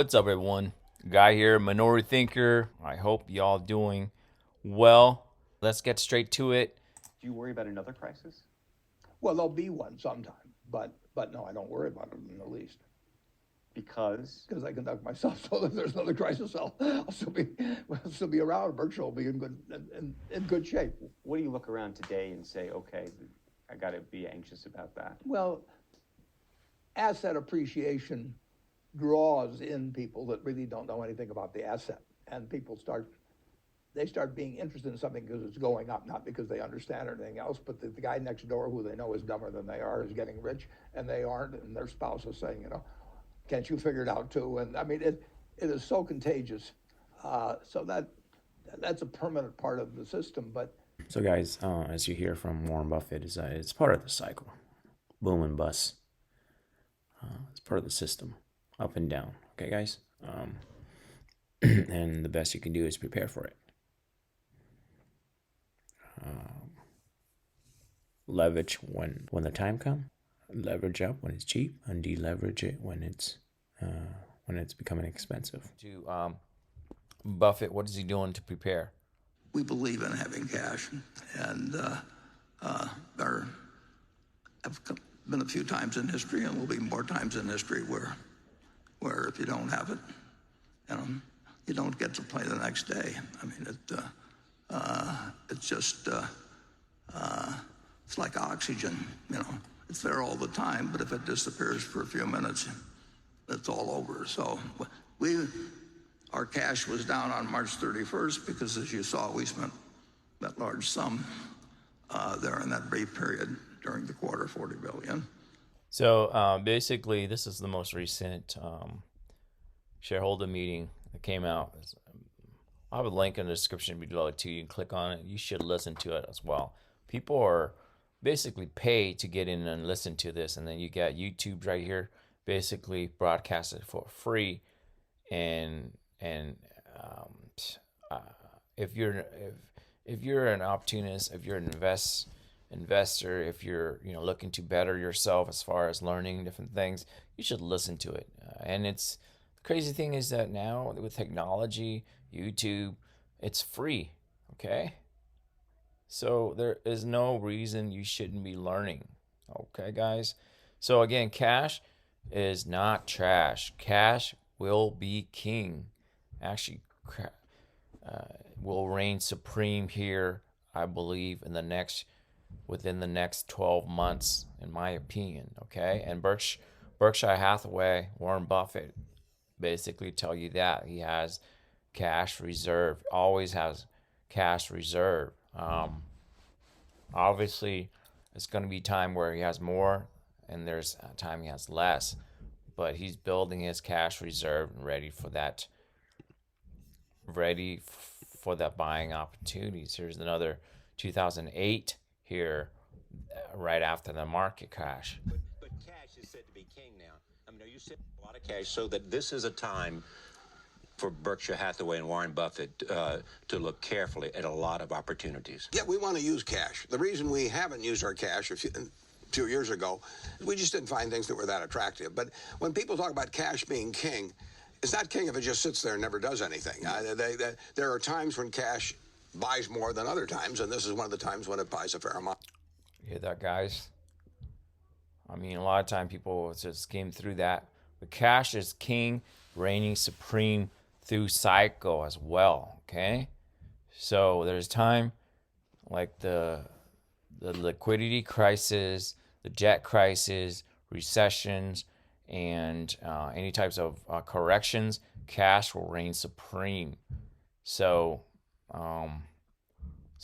What's up, everyone? Guy here, Minority Thinker. I hope y'all doing well. Let's get straight to it. Do you worry about another crisis? Well, there'll be one sometime, but no, I don't worry about it in the least Because because I conduct myself so that if there's another crisis, I'll still be around. Berkshire will be in good shape. what do you look around today and say, okay, I got to be anxious about that? Well, asset appreciation draws in people that really don't know anything about the asset, and people start being interested in something because it's going up, not because they understand anything else. But the guy next door, who they know is dumber than they are, is getting rich, and they aren't, and their spouse is saying, can't you figure it out too? And I mean, it is so contagious. So that's a permanent part of the system. But So, guys, as you hear from Warren Buffett, is that it's part of the cycle, boom and bust. It's part of the system, up and down. Okay, guys, and the best you can do is prepare for it. Leverage when the time comes. Leverage up when it's cheap, and deleverage it when it's becoming expensive. To Buffett, what is he doing to prepare? We believe in having cash, and there have been a few times in history, and will be more times in history where if you don't have it, you don't get to play the next day. I mean, it's just it's like oxygen. It's there all the time, but if it disappears for a few minutes, it's all over. So our cash was down on March 31st because, as you saw, we spent that large sum there in that brief period during the quarter, $40 billion. So basically, this is the most recent shareholder meeting that came out. I'll have a link in the description below too. You can click on it. You should listen to it as well. People are basically paid to get in and listen to this, and then you got YouTube right here, basically broadcasted for free. And if you're an opportunist, if you're an investor, if you're looking to better yourself as far as learning different things, you should listen to it. And it's the crazy thing is that now with technology, YouTube, it's free. Okay, so there is no reason you shouldn't be learning. Okay, guys. So again, cash is not trash. Cash will be king. Actually, will reign supreme here, I believe, within the next 12 months, in my opinion. Okay, and Berkshire Hathaway, Warren Buffett, basically tell you that he has cash reserve, always has cash reserve. Obviously, it's going to be time where he has more, and there's a time he has less. But he's building his cash reserve and ready for that buying opportunities. Here's another 2008 here, right after the market crash. But cash is said to be king now. I mean, are you saying a lot of cash so that this is a time for Berkshire Hathaway and Warren Buffett to look carefully at a lot of opportunities? Yeah, we want to use cash. The reason we haven't used our cash a few years ago, we just didn't find things that were that attractive. But when people talk about cash being king, it's not king if it just sits there and never does anything. There are times when cash buys more than other times, and this is one of the times when it buys a fair amount. You hear that, guys? I mean, a lot of time people just skim through that. But cash is king, reigning supreme through cycle as well. Okay, so there's time like the liquidity crisis, the debt crisis, recessions, and any types of corrections. Cash will reign supreme. So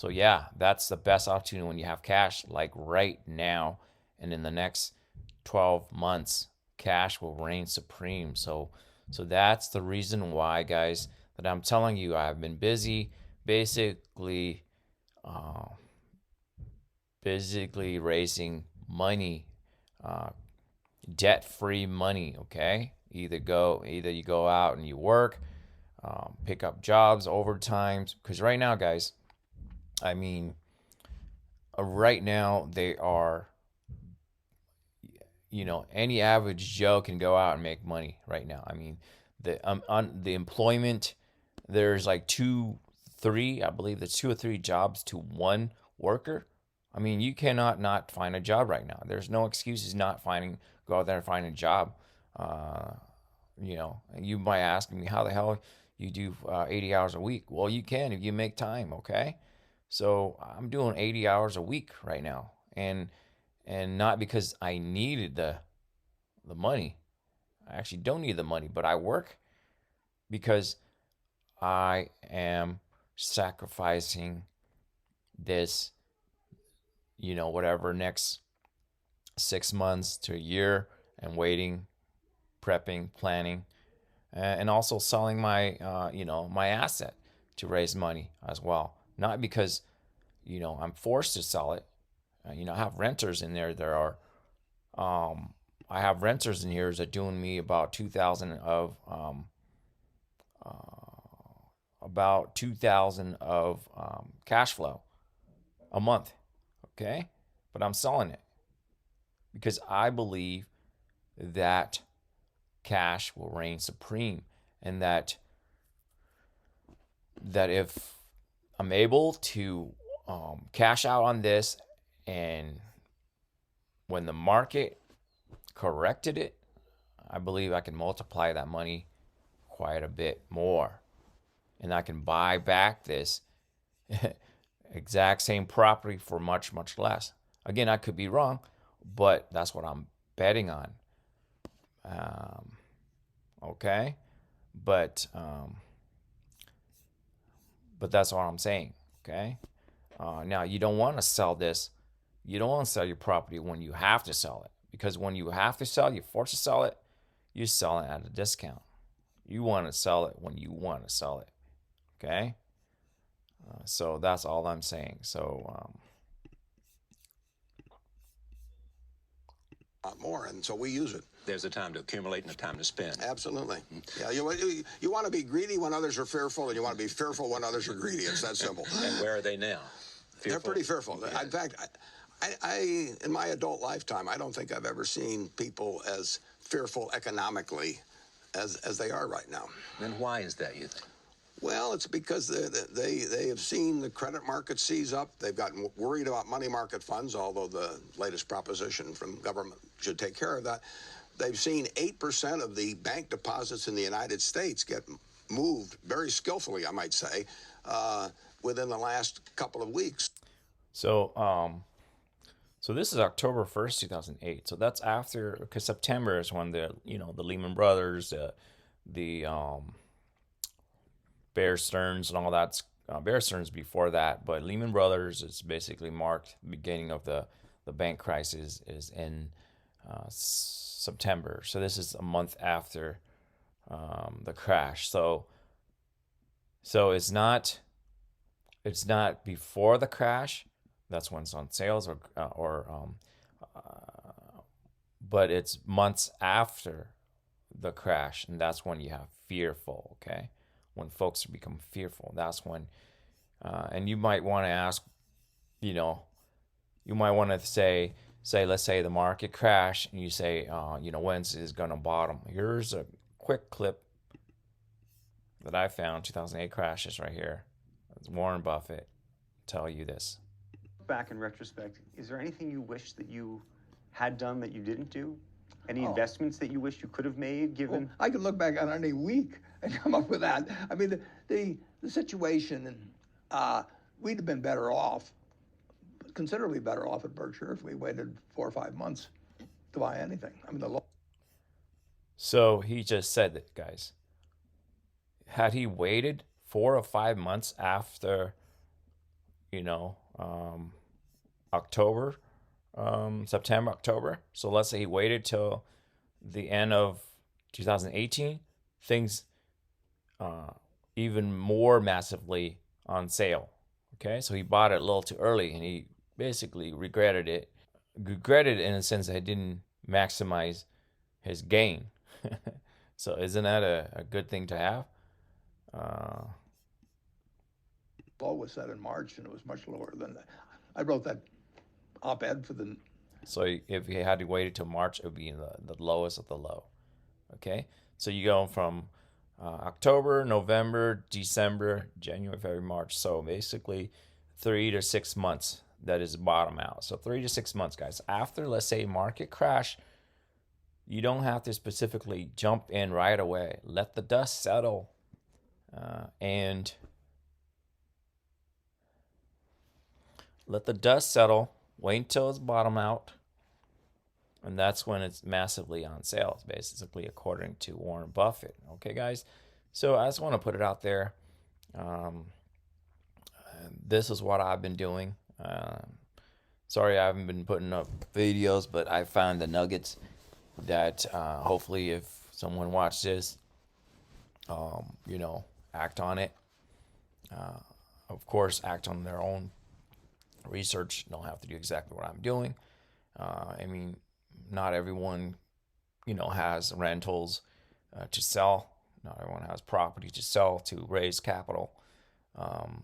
yeah, that's the best opportunity when you have cash, like right now, and in the next 12 months, cash will reign supreme. So that's the reason why, guys, that I'm telling you I've been busy, basically raising money, debt-free money. Okay, either you go out and you work, pick up jobs, overtimes, because right now, guys, I mean, right now they are, any average Joe can go out and make money right now. I mean, the employment, there's like 2-3, I believe there's 2 or 3 jobs to one worker. I mean, you cannot not find a job right now. There's no excuses not finding, go out there and find a job. You might ask me how the hell you do 80 hours a week. Well, you can if you make time, okay? So I'm doing 80 hours a week right now, and not because I needed the money. I actually don't need the money, but I work because I am sacrificing this, whatever next 6 months to a year, and waiting, prepping, planning, and also selling my, my asset to raise money as well. Not because, I'm forced to sell it. I have renters in there. I have renters in here that are doing me about 2,000 of cash flow a month, okay? But I'm selling it because I believe that cash will reign supreme, and that if I'm able to cash out on this, and when the market corrected it, I believe I can multiply that money quite a bit more, and I can buy back this exact same property for much, much less. Again, I could be wrong, but that's what I'm betting on. Okay, but that's what I'm saying. Okay, now you don't want to sell this. You don't want to sell your property when you have to sell it, because when you have to sell, you're forced to sell it. You sell it at a discount. You want to sell it when you want to sell it. Okay, so that's all I'm saying. So. Lot more, and so we use it. There's a time to accumulate and a time to spend. Absolutely. Yeah, you want to be greedy when others are fearful, and you want to be fearful when others are greedy. It's that simple. And where are they now? Fearful? They're pretty fearful. Yeah. In fact, I in my adult lifetime, I don't think I've ever seen people as fearful economically as they are right now. Then why is that, you think? Well, it's because they have seen the credit market seize up. They've gotten worried about money market funds, although the latest proposition from government should take care of that. They've seen 8% of the bank deposits in the United States get moved very skillfully, I might say, within the last couple of weeks. So this is October 1st, 2008. So that's after, because September is when the Lehman Brothers, the Bear Stearns and all that's Bear Stearns before that, but Lehman Brothers is basically marked the beginning of the bank crisis is in September. So this is a month after the crash. So it's not before the crash. That's when it's on sales, but it's months after the crash, and that's when you have fearful. Okay. When folks become fearful, that's when, and you might want to ask, you might want to say, let's say the market crash, and you say, when's is going to bottom? Here's a quick clip that I found, 2008 crashes right here. It's Warren Buffett tell you this. Back in retrospect, is there anything you wish that you had done that you didn't do? Any investments that you wish you could have made, given? Well, I could look back on any week and come up with that. I mean, the situation, we'd have been better off, considerably better off at Berkshire if we waited 4 or 5 months to buy anything. I mean, So he just said that, guys. Had he waited 4 or 5 months after, October, September, October. So let's say he waited till the end of 2018, things even more massively on sale. Okay, so he bought it a little too early, and he basically regretted it. Regretted in a sense that he didn't maximize his gain. So isn't that a good thing to have? low was set in March, and it was much lower than that. I wrote that op-ed for the. So if you had to wait until March, it would be in the lowest of the low. Okay, so you go from October, November, December, January, February, March. So basically 3 to 6 months that is bottom out. So 3 to 6 months, guys. After, let's say, market crash, you don't have to specifically jump in right away. Let the dust settle and let the dust settle. Wait until it's bottom out. And that's when it's massively on sale, basically, according to Warren Buffett. Okay, guys? So I just want to put it out there. This is what I've been doing. Sorry I haven't been putting up videos, but I found the nuggets that hopefully if someone watched this, act on it. Of course, act on their own research. Don't have to do exactly what I'm doing. I mean, not everyone, has rentals to sell. Not everyone has property to sell to raise capital.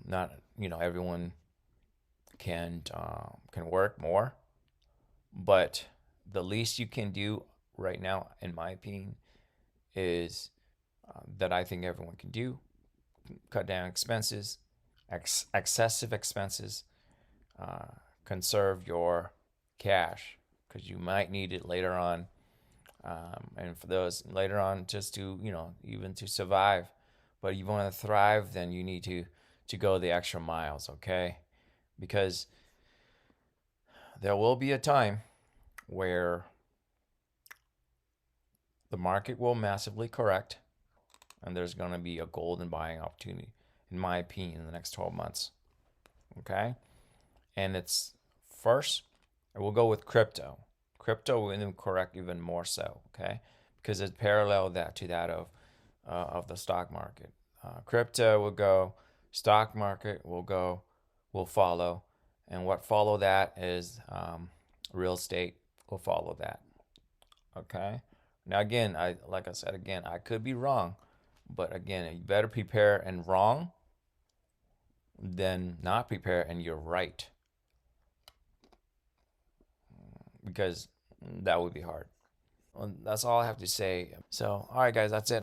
Not, everyone can work more. But the least you can do right now, in my opinion, is that I think everyone can do. Cut down expenses, excessive expenses, conserve your cash because you might need it later on. And for those later on, just to, even to survive. But if you want to thrive, then you need to go the extra miles, okay? Because there will be a time where the market will massively correct and there's going to be a golden buying opportunity, in my opinion, in the next 12 months. Okay? And it's first, we'll go with crypto. Crypto will correct even more so, okay? Because it's parallel to that of the stock market. Crypto will go, stock market will follow, and what follow that is real estate will follow that. Okay. Now again, like I said again, I could be wrong, but again, you better prepare and wrong than not prepare and you're right, because that would be hard. Well, that's all I have to say. So, all right, guys, that's it.